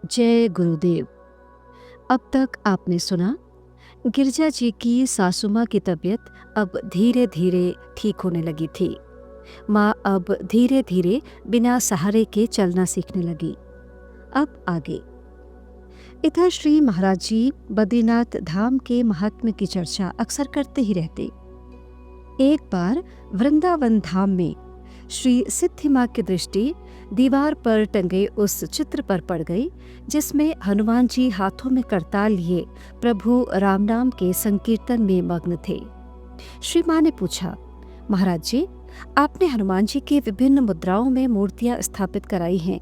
जय गुरुदेव। अब तक आपने सुना गिरजा जी की सासू माँ की तबीयत अब धीरे धीरे ठीक होने लगी थी। माँ अब धीरे धीरे बिना सहारे के चलना सीखने लगी। अब आगे। इधर श्री महाराज जी बद्रीनाथ धाम के महात्म्य की चर्चा अक्सर करते ही रहते। एक बार वृंदावन धाम में श्री सिद्धि माँ की दृष्टि दीवार पर टंगे उस चित्र पर पड़ गई जिसमें हनुमान जी हाथों में करताल लिए प्रभु राम नाम के संकीर्तन में मग्न थे। श्री माँ ने पूछा, महाराज जी, आपने हनुमान जी की विभिन्न मुद्राओं में मूर्तियां स्थापित कराई हैं,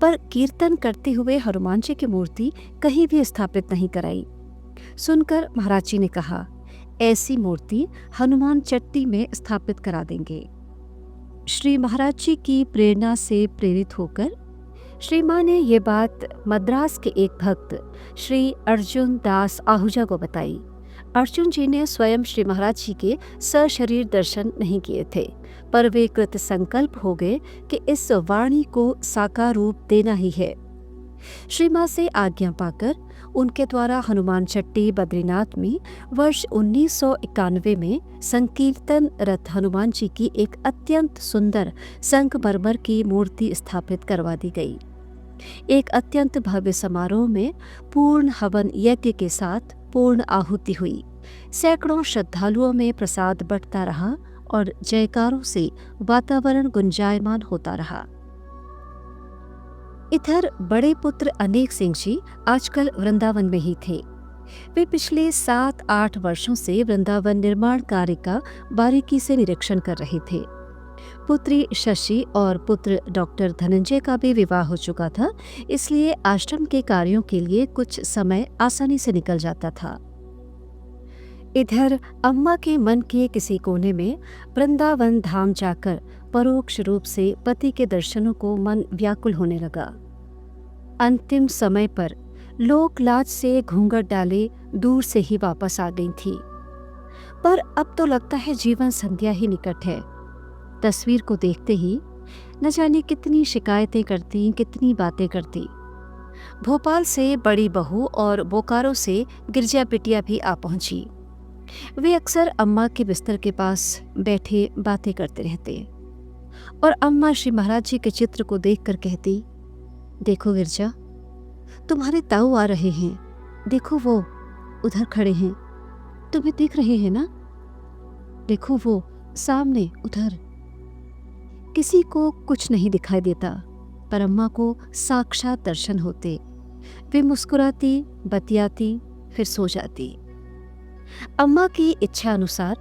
पर कीर्तन करते हुए हनुमान जी की मूर्ति कहीं भी स्थापित नहीं कराई। सुनकर महाराज जी ने कहा, ऐसी मूर्ति हनुमान चट्टी में स्थापित करा देंगे। श्री महाराज जी की प्रेरणा से प्रेरित होकर श्री माँ ने ये बात मद्रास के एक भक्त श्री अर्जुन दास आहूजा को बताई। अर्जुन जी ने स्वयं श्री महाराज जी के सशरीर दर्शन नहीं किए थे, पर वे कृत संकल्प हो गए कि इस वाणी को साकार रूप देना ही है। श्री माँ से आज्ञा पाकर उनके द्वारा हनुमान चट्टी बद्रीनाथ में वर्ष 1991 में संकीर्तन रथ हनुमान जी की एक अत्यंत सुंदर संगमरमर की मूर्ति स्थापित करवा दी गई। एक अत्यंत भव्य समारोह में पूर्ण हवन यज्ञ के साथ पूर्ण आहुति हुई। सैकड़ों श्रद्धालुओं में प्रसाद बंटता रहा और जयकारों से वातावरण गुंजायमान होता रहा। इधर बड़े पुत्र अनेक सिंह जी आजकल वृंदावन में ही थे। वे पिछले 7-8 वर्षों से वृंदावन निर्माण कार्य का बारीकी से निरीक्षण कर रहे थे। पुत्री शशि और पुत्र डॉक्टर धनंजय का भी विवाह हो चुका था, इसलिए आश्रम के कार्यों के लिए कुछ समय आसानी से निकल जाता था। इधर अम्मा के मन के किसी कोने में वृंदावन धाम जाकर परोक्ष रूप से पति के दर्शनों को मन व्याकुल होने लगा। अंतिम समय पर लोक लाज से घूंघट डाले दूर से ही वापस आ गई थी, पर अब तो लगता है जीवन संध्या ही निकट है। तस्वीर को देखते ही न जाने कितनी शिकायतें करती, कितनी बातें करती। भोपाल से बड़ी बहू और बोकारो से गिरजा बिटिया भी आ पहुंची। वे अक्सर अम्मा के बिस्तर के पास बैठे बातें करते रहते और अम्मा श्री महाराज जी के चित्र को देखकर कहती, देखो गिरजा, तुम्हारे ताऊ आ रहे हैं, देखो वो उधर खड़े हैं, तुम्हें दिख रहे हैं ना? देखो वो सामने उधर। किसी को कुछ नहीं दिखाई देता, पर अम्मा को साक्षात दर्शन होते। वे मुस्कुराती, बतियाती, फिर सो जाती। अम्मा की इच्छा अनुसार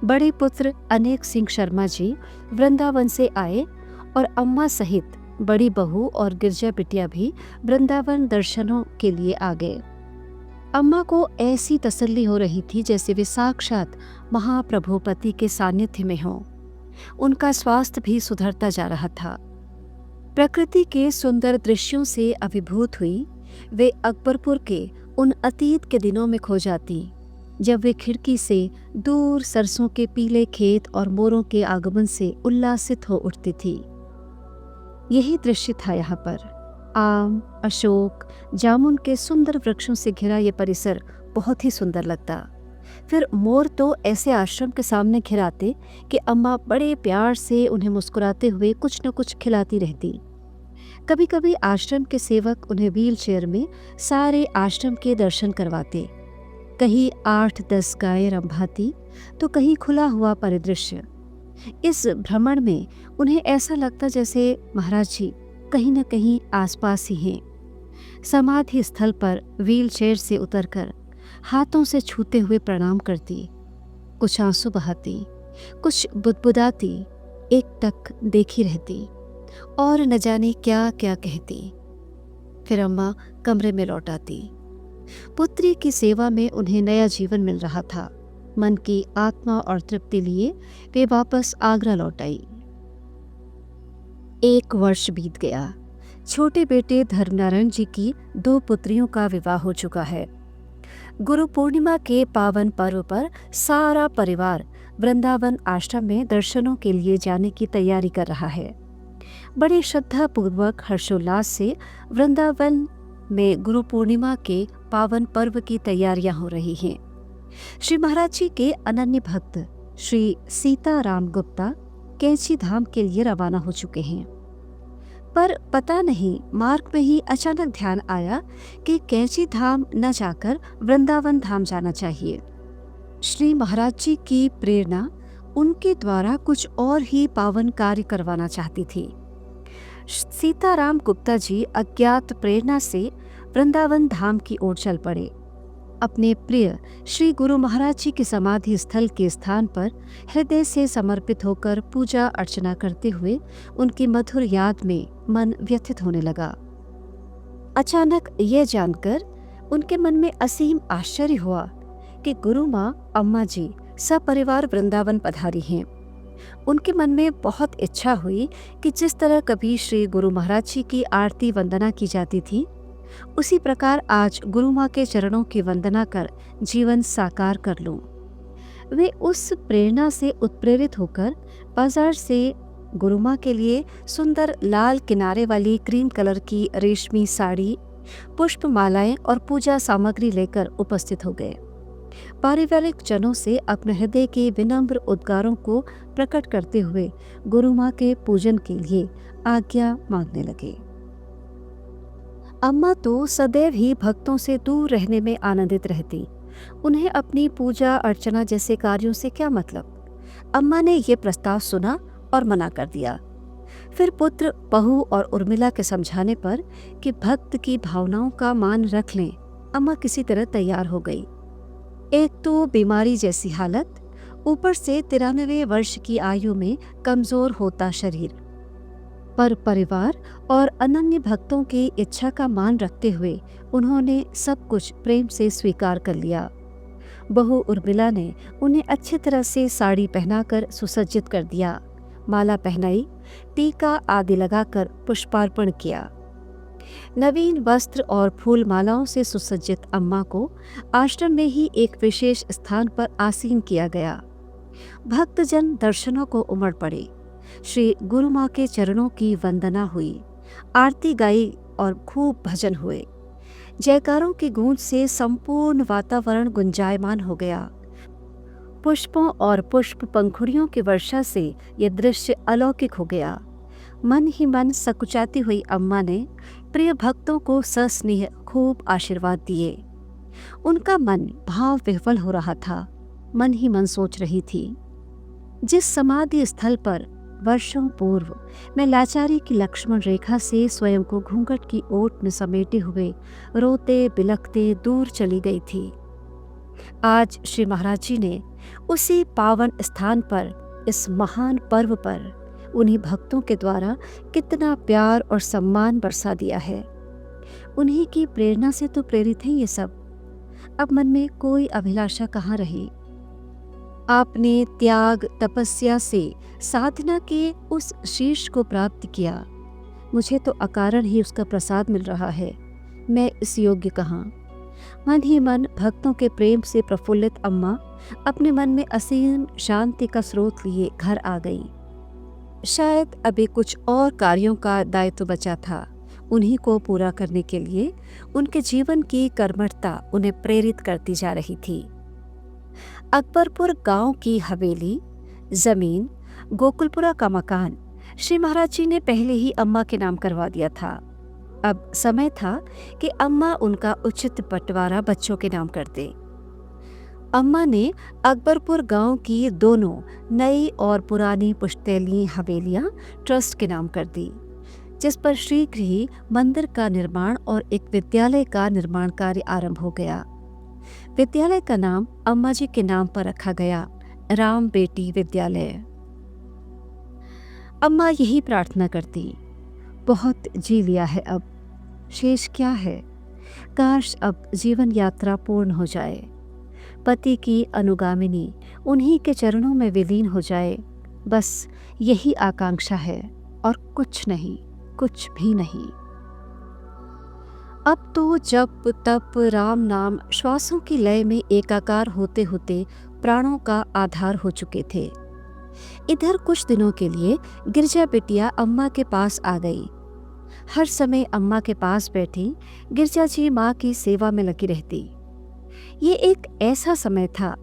बड़े पुत्र अनेक सिंह शर्मा जी वृंदावन से आए और अम्मा सहित बड़ी बहू और गिरजा बिटिया भी वृंदावन दर्शनों के लिए आ गए। अम्मा को ऐसी तसल्ली हो रही थी जैसे वे साक्षात महाप्रभुपति के सानिध्य में हों। उनका स्वास्थ्य भी सुधरता जा रहा था। प्रकृति के सुंदर दृश्यों से अभिभूत हुई वे अकबरपुर के उन अतीत के दिनों में खो जाती, जब वे खिड़की से दूर सरसों के पीले खेत और मोरों के आगमन से उल्लासित हो उठती थी। यही दृश्य था यहाँ पर। आम, अशोक, जामुन के सुंदर वृक्षों से घिरा ये परिसर बहुत ही सुंदर लगता। फिर मोर तो ऐसे आश्रम के सामने घिराते कि अम्मा बड़े प्यार से उन्हें मुस्कुराते हुए कुछ न कुछ खिलाती रहती। कभी कभी आश्रम के सेवक उन्हें व्हील चेयर में सारे आश्रम के दर्शन करवाते। कहीं 8-10 गायें रंभाती तो कहीं खुला हुआ परिदृश्य। इस भ्रमण में उन्हें ऐसा लगता जैसे महाराज जी कहीं न कहीं आसपास ही हैं। समाधि स्थल पर व्हील चेयर से उतरकर हाथों से छूते हुए प्रणाम करती, कुछ आंसू बहाती, कुछ बुदबुदाती, एकटक देखी रहती और न जाने क्या क्या कहती। फिर अम्मा कमरे में लौट आती। पुत्री की सेवा में उन्हें नया जीवन मिल रहा था। मन की आत्मा और तृप्ति लिए वे वापस आगरा लौट आई। 1 वर्ष बीत गया। छोटे बेटे धर्मनारायण जी की 2 पुत्रियों का विवाह हो चुका है। गुरु पूर्णिमा के पावन पर्व पर सारा परिवार वृंदावन आश्रम में दर्शनों के लिए जाने की तैयारी कर रहा है। बड़े श्रद्धा पूर्वक हर्षोल्लास से वृंदावन में गुरु पूर्णिमा के पावन पर्व की तैयारियां हो रही हैं। श्री महाराज जी के अनन्य भक्त श्री सीताराम गुप्ता कैंची धाम के लिए रवाना हो चुके हैं। पर पता नहीं मार्ग में ही अचानक ध्यान आया कि कैंची धाम न जाकर वृंदावन धाम जाना चाहिए। श्री महाराज जी की प्रेरणा उनके द्वारा कुछ और ही पावन कार्य करवाना चाहती थी। सीताराम गुप्ता जी अज्ञात प्रेरणा से वृंदावन धाम की ओर चल पड़े। अपने प्रिय श्री गुरु महाराज जी के समाधि स्थल के स्थान पर हृदय से समर्पित होकर पूजा अर्चना करते हुए उनकी मधुर याद में मन व्यथित होने लगा। अचानक यह जानकर उनके मन में असीम आश्चर्य हुआ कि गुरु माँ अम्मा जी सपरिवार वृंदावन पधारी हैं। उनके मन में बहुत इच्छा हुई कि जिस तरह कभी श्री गुरु महाराज जी की आरती वंदना की जाती थी, उसी प्रकार आज गुरु माँ के चरणों की वंदना कर जीवन साकार कर लूं। वे उस प्रेरणा से उत्प्रेरित होकर बाजार से गुरु माँ के लिए सुंदर लाल किनारे वाली क्रीम कलर की रेशमी साड़ी, पुष्प मालाएं और पूजा सामग्री लेकर उपस्थित हो गए। पारिवारिक जनों से अपने हृदय के विनम्र उद्गारों को प्रकट करते हुए गुरु माँ के पूजन के लिए आज्ञा मांगने लगे। अम्मा तो सदैव ही भक्तों से दूर रहने में आनंदित रहती। उन्हें अपनी पूजा अर्चना जैसे कार्यों से क्या मतलब। अम्मा ने ये प्रस्ताव सुना और मना कर दिया। फिर पुत्र, बहू और उर्मिला के समझाने पर कि भक्त की भावनाओं का मान रख लें, अम्मा किसी तरह तैयार हो गई। एक तो बीमारी जैसी हालत, ऊपर से 93 वर्ष की आयु में कमजोर होता शरीर, पर परिवार और अनन्य भक्तों की इच्छा का मान रखते हुए उन्होंने सब कुछ प्रेम से स्वीकार कर लिया। बहू उर्मिला ने उन्हें अच्छी तरह से साड़ी पहनाकर सुसज्जित कर दिया, माला पहनाई, टीका आदि लगाकर पुष्पार्पण किया। नवीन वस्त्र और फूल मालाओं से सुसज्जित अम्मा को आश्रम में ही एक विशेष स्थान पर आसीन किया गया। भक्तजन दर्शनों को उमड़ पड़े। श्री गुरु माँ के चरणों की वंदना हुई, आरती गाई और खूब भजन हुए। जयकारों की गूंज से संपूर्ण वातावरण गुंजायमान हो गया। पुष्पों और पुष्प पंखुड़ियों की वर्षा से यह दृश्य अलौकिक हो गया। मन ही मन सकुचाती हुई अम्मा ने प्रिय भक्तों को सस्नेह खूब आशीर्वाद दिए। उनका मन भाव विह्वल हो रहा था। मन ही मन सोच रही थी, जिस समाधि स्थल पर वर्षों पूर्व मैं लाचारी की लक्ष्मण रेखा से स्वयं को घूंघट की ओट में समेटे हुए रोते बिलखते दूर चली गई थी, आज श्री महाराज जी ने उसी पावन स्थान पर इस महान पर्व पर उन्हीं भक्तों के द्वारा कितना प्यार और सम्मान बरसा दिया है। उन्हीं की प्रेरणा से तो प्रेरित हैं ये सब। अब मन में कोई अभिलाषा कहाँ रही। आपने त्याग तपस्या से साधना के उस शीर्ष को प्राप्त किया, मुझे तो अकारण ही उसका प्रसाद मिल रहा है। मैं इस योग्य कहाँ। मन ही मन भक्तों के प्रेम से प्रफुल्लित अम्मा अपने मन में असीम शांति का स्रोत लिए घर आ गई। शायद अभी कुछ और कार्यों का दायित्व बचा था। उन्हीं को पूरा करने के लिए उनके जीवन की कर्मठता उन्हें प्रेरित करती जा रही थी। अकबरपुर गांव की हवेली, जमीन, गोकुलपुरा का मकान श्री महाराज जी ने पहले ही अम्मा के नाम करवा दिया था। अब समय था कि अम्मा उनका उचित बंटवारा बच्चों के नाम कर दे। अम्मा ने अकबरपुर गांव की दोनों नई और पुरानी पुश्तैनी हवेलियां ट्रस्ट के नाम कर दी, जिस पर शीघ्र ही मंदिर का निर्माण और एक विद्यालय का निर्माण कार्य आरंभ हो गया। विद्यालय का नाम अम्मा जी के नाम पर रखा गया, राम बेटी विद्यालय। अम्मा यही प्रार्थना करती, बहुत जी लिया है, अब शेष क्या है। काश अब जीवन यात्रा पूर्ण हो जाए, पति की अनुगामिनी उन्हीं के चरणों में विलीन हो जाए। बस यही आकांक्षा है और कुछ नहीं, कुछ भी नहीं। अब तो जप तप राम नाम श्वासों की लय में एकाकार होते होते प्राणों का आधार हो चुके थे। इधर कुछ दिनों के लिए गिरजा बिटिया अम्मा के पास आ गई। हर समय अम्मा के पास बैठी गिरजा जी माँ की सेवा में लगी रहती। ये एक ऐसा समय था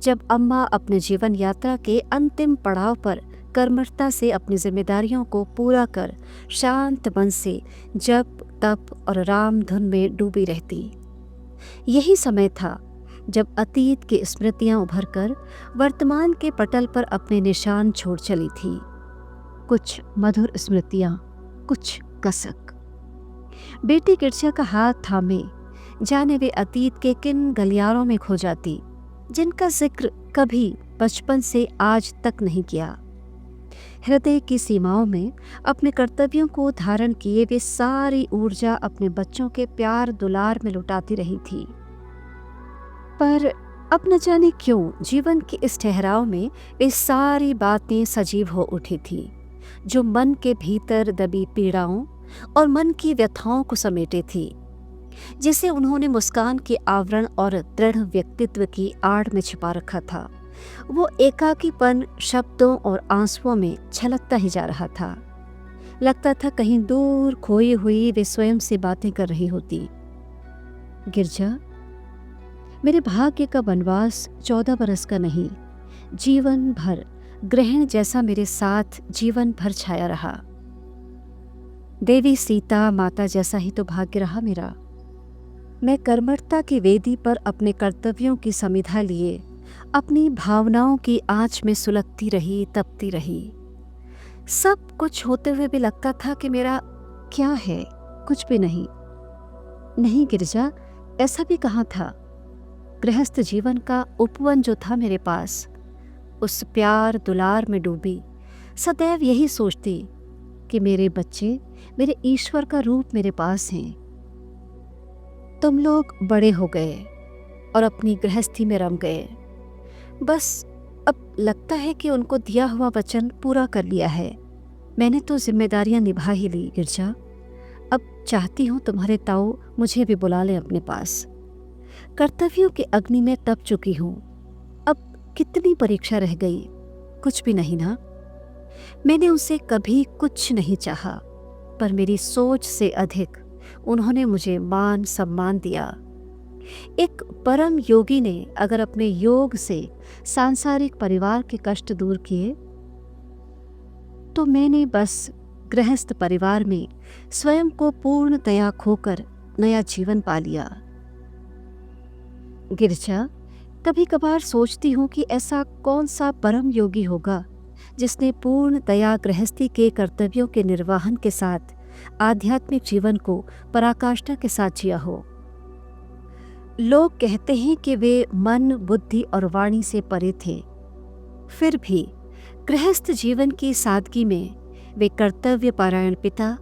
जब अम्मा अपने जीवन यात्रा के अंतिम पड़ाव पर कर्मठता से अपनी जिम्मेदारियों को पूरा कर शांत मन से जप तप और राम धुन में डूबी रहती। यही समय था जब अतीत की स्मृतियां उभरकर वर्तमान के पटल पर अपने निशान छोड़ चली थी। कुछ मधुर स्मृतियां, कुछ कसक। बेटी गिरजा का हाथ थामे जाने वे अतीत के किन गलियारों में खो जाती जिनका जिक्र कभी बचपन से आज तक नहीं किया। हृदय की सीमाओं में अपने कर्तव्यों को धारण किए वे सारी ऊर्जा अपने बच्चों के प्यार दुलार में लुटाती रही थी। पर अब न जाने क्यों जीवन के इस ठहराव में वे सारी बातें सजीव हो उठी थी जो मन के भीतर दबी पीड़ाओं और मन की व्यथाओं को समेटे थी, जिसे उन्होंने मुस्कान के आवरण और दृढ़ व्यक्तित्व की आड़ में छिपा रखा था। वो एकाकीपन शब्दों और आंसुओं में छलकता ही जा रहा था। लगता था कहीं दूर खोई हुई वे स्वयं से बातें कर रही होती। गिरजा, मेरे भाग्य का वनवास 14 बरस का नहीं, जीवन भर ग्रहण जैसा मेरे साथ जीवन भर छाया रहा। देवी सीता माता जैसा ही तो भाग्य रहा मेरा। मैं कर्मठता की वेदी पर अपने कर्तव्यों की समिधा लिए अपनी भावनाओं की आंच में सुलगती रही, तपती रही। सब कुछ होते हुए भी लगता था कि मेरा क्या है, कुछ भी नहीं। नहीं गिरजा, ऐसा भी कहाँ था। गृहस्थ जीवन का उपवन जो था मेरे पास, उस प्यार दुलार में डूबी सदैव यही सोचती कि मेरे बच्चे मेरे ईश्वर का रूप मेरे पास हैं। तुम लोग बड़े हो गए और अपनी गृहस्थी में रम गए। बस अब लगता है कि उनको दिया हुआ वचन पूरा कर लिया है। मैंने तो जिम्मेदारियां निभा ही ली गिरजा। अब चाहती हूँ तुम्हारे ताऊ मुझे भी बुला लें अपने पास। कर्तव्यों के अग्नि में तप चुकी हूँ। अब कितनी परीक्षा रह गई? कुछ भी नहीं ना। मैंने उनसे कभी कुछ नहीं चाहा, पर मेरी सोच से अधिक उन्होंने मुझे मान सम्मान दिया। एक परम योगी ने अगर अपने योग से सांसारिक परिवार के कष्ट दूर किए, तो मैंने बस गृहस्थ परिवार में स्वयं को पूर्णतया खोकर नया जीवन पा लिया। गिरजा, कभी कभार सोचती हूँ कि ऐसा कौन सा परम योगी होगा जिसने पूर्णतया गृहस्थी के कर्तव्यों के निर्वहन के साथ आध्यात्मिक जीवन को पराकाष्ठा के साथ जिया हो। लोग कहते हैं कि वे मन, बुद्धि और वाणी से परे थे, फिर भी गृहस्थ जीवन की सादगी में वे कर्तव्य परायण पिता,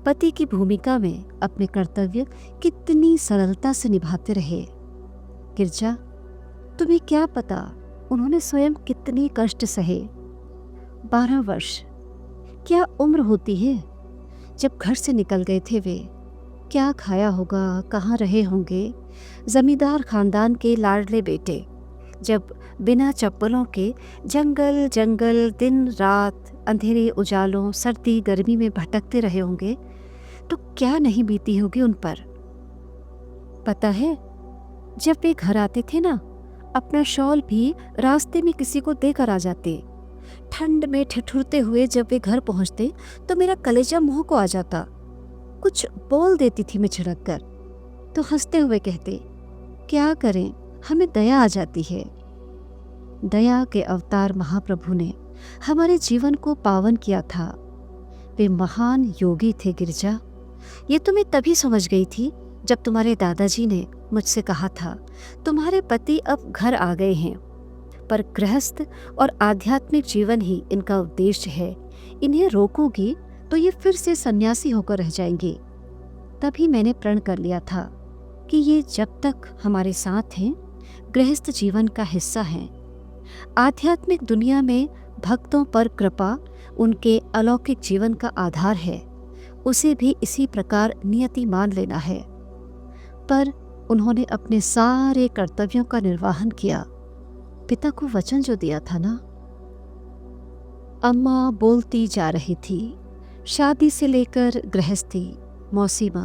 पति की भूमिका में अपने कर्तव्य कितनी सरलता से निभाते रहे। गिरजा, तुम्हें क्या पता उन्होंने स्वयं कितने कष्ट सहे। 12 वर्ष क्या उम्र होती है। जब घर से निकल गए थे वे, क्या खाया होगा, कहाँ रहे होंगे। जमींदार खानदान के लाडले बेटे जब बिना चप्पलों के जंगल जंगल दिन रात अंधेरे उजालों सर्दी गर्मी में भटकते रहे होंगे, तो क्या नहीं बीती होगी उन पर। पता है, जब वे घर आते थे ना, अपना शॉल भी रास्ते में किसी को देकर आ जाते। ठंड में ठिठुरते हुए जब वे घर पहुंचते तो मेरा कलेजा मुंह को आ जाता। कुछ बोल देती थी मैं छिड़क कर, तो हंसते हुए कहते, क्या करें, हमें दया आ जाती है। दया के अवतार महाप्रभु ने हमारे जीवन को पावन किया था। वे महान योगी थे गिरजा। ये तो मैं तभी समझ गई थी जब तुम्हारे दादाजी ने मुझसे कहा था, तुम्हारे पति अब घर आ गए हैं, पर गृहस्थ और आध्यात्मिक जीवन ही इनका उद्देश्य है। इन्हें रोकोगी तो ये फिर से सन्यासी होकर रह जाएंगे। तभी मैंने प्रण कर लिया था कि ये जब तक हमारे साथ हैं, गृहस्थ जीवन का हिस्सा हैं। आध्यात्मिक दुनिया में भक्तों पर कृपा उनके अलौकिक जीवन का आधार है, उसे भी इसी प्रकार नियति मान लेना है। पर उन्होंने अपने सारे कर्तव्यों का निर्वहन किया, पिता को वचन जो दिया था ना। अम्मा बोलती जा रही थी, शादी से लेकर गृहस्थी, मौसीमा,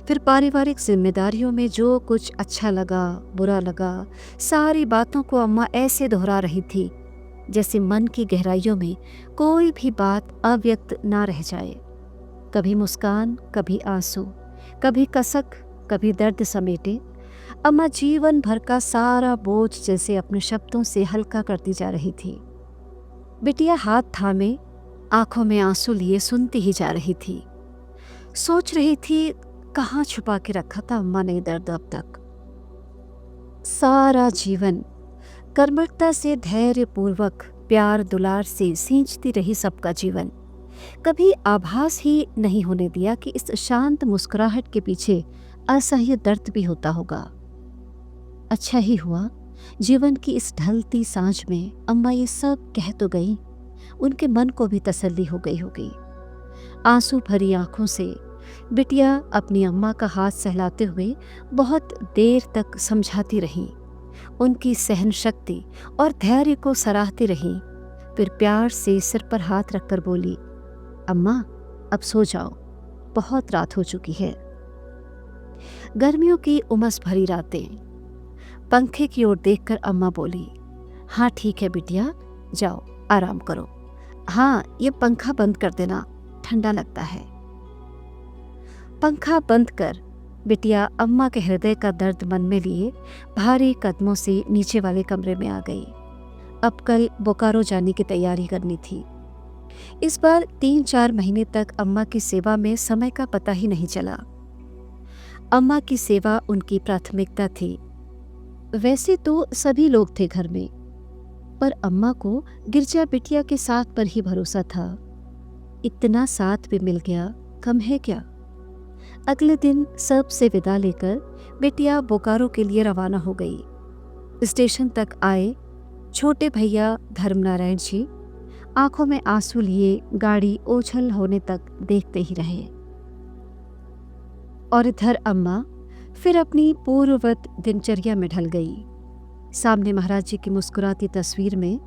फिर पारिवारिक जिम्मेदारियों में जो कुछ अच्छा लगा, बुरा लगा, सारी बातों को अम्मा ऐसे दोहरा रही थी जैसे मन की गहराइयों में कोई भी बात अव्यक्त ना रह जाए। कभी मुस्कान, कभी आंसू, कभी कसक, कभी दर्द समेटे अम्मा जीवन भर का सारा बोझ जैसे अपने शब्दों से हल्का करती जा रही थी। बिटिया हाथ थामे, आंखों में आंसू लिए सुनती ही जा रही थी। सोच रही थी कहाँ छुपा के रखा था अम्मा ने दर्द अब तक। सारा जीवन कर्मठता से धैर्यपूर्वक प्यार दुलार से सींचती रही सबका जीवन। कभी आभास ही नहीं होने दिया कि इस शांत मुस्कुराहट के पीछे असह्य दर्द भी होता होगा। अच्छा ही हुआ जीवन की इस ढलती सांझ में अम्मा ये सब कह तो गई, उनके मन को भी तसल्ली हो गई होगी। आंसू भरी आंखों से बिटिया अपनी अम्मा का हाथ सहलाते हुए बहुत देर तक समझाती रही, उनकी सहन शक्ति और धैर्य को सराहती रही। फिर प्यार से सिर पर हाथ रखकर बोली, अम्मा अब सो जाओ, बहुत रात हो चुकी है। गर्मियों की उमस भरी रातें। पंखे की ओर देखकर अम्मा बोली, हाँ ठीक है बिटिया, जाओ आराम करो। हाँ ये पंखा बंद कर देना, ठंडा लगता है। पंखा बंद कर बिटिया अम्मा के हृदय का दर्द मन में लिए भारी कदमों से नीचे वाले कमरे में आ गई। अब कल बोकारो जाने की तैयारी करनी थी। इस बार 3-4 महीने तक अम्मा की सेवा में समय का पता ही नहीं चला। अम्मा की सेवा उनकी प्राथमिकता थी। वैसे तो सभी लोग थे घर में, पर अम्मा को गिरजा बिटिया के साथ पर ही भरोसा था। इतना साथ भी मिल गया, कम है क्या। अगले दिन सब से विदा लेकर बिटिया बोकारो के लिए रवाना हो गई। स्टेशन तक आए छोटे भैया धर्मनारायण जी आंखों में आंसू लिए गाड़ी ओझल होने तक देखते ही रहे। और इधर अम्मा फिर अपनी पूर्ववत दिनचर्या में ढल गई। सामने महाराज जी की मुस्कुराती तस्वीर में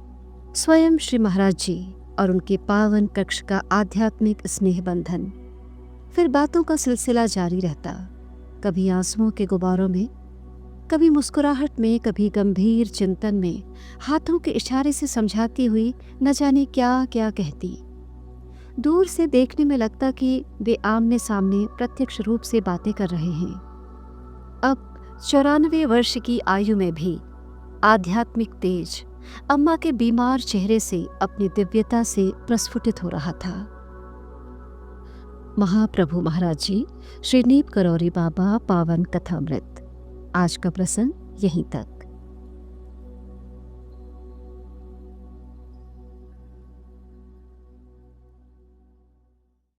स्वयं श्री महाराज जी और उनके पावन कक्ष का आध्यात्मिक स्नेह बंधन। फिर बातों का सिलसिला जारी रहता, कभी आंसुओं के गुबारों में, कभी मुस्कुराहट में, कभी गंभीर चिंतन में, हाथों के इशारे से समझाती हुई न जाने क्या क्या कहती। दूर से देखने में लगता कि वे आमने सामने प्रत्यक्ष रूप से बातें कर रहे हैं। अब 94 वर्ष की आयु में भी आध्यात्मिक तेज अम्मा के बीमार चेहरे से अपनी दिव्यता से प्रस्फुटित हो रहा था। महाप्रभु महाराज जी, श्री नीप करौरी बाबा पावन कथामृत। आज का प्रसंग यहीं तक।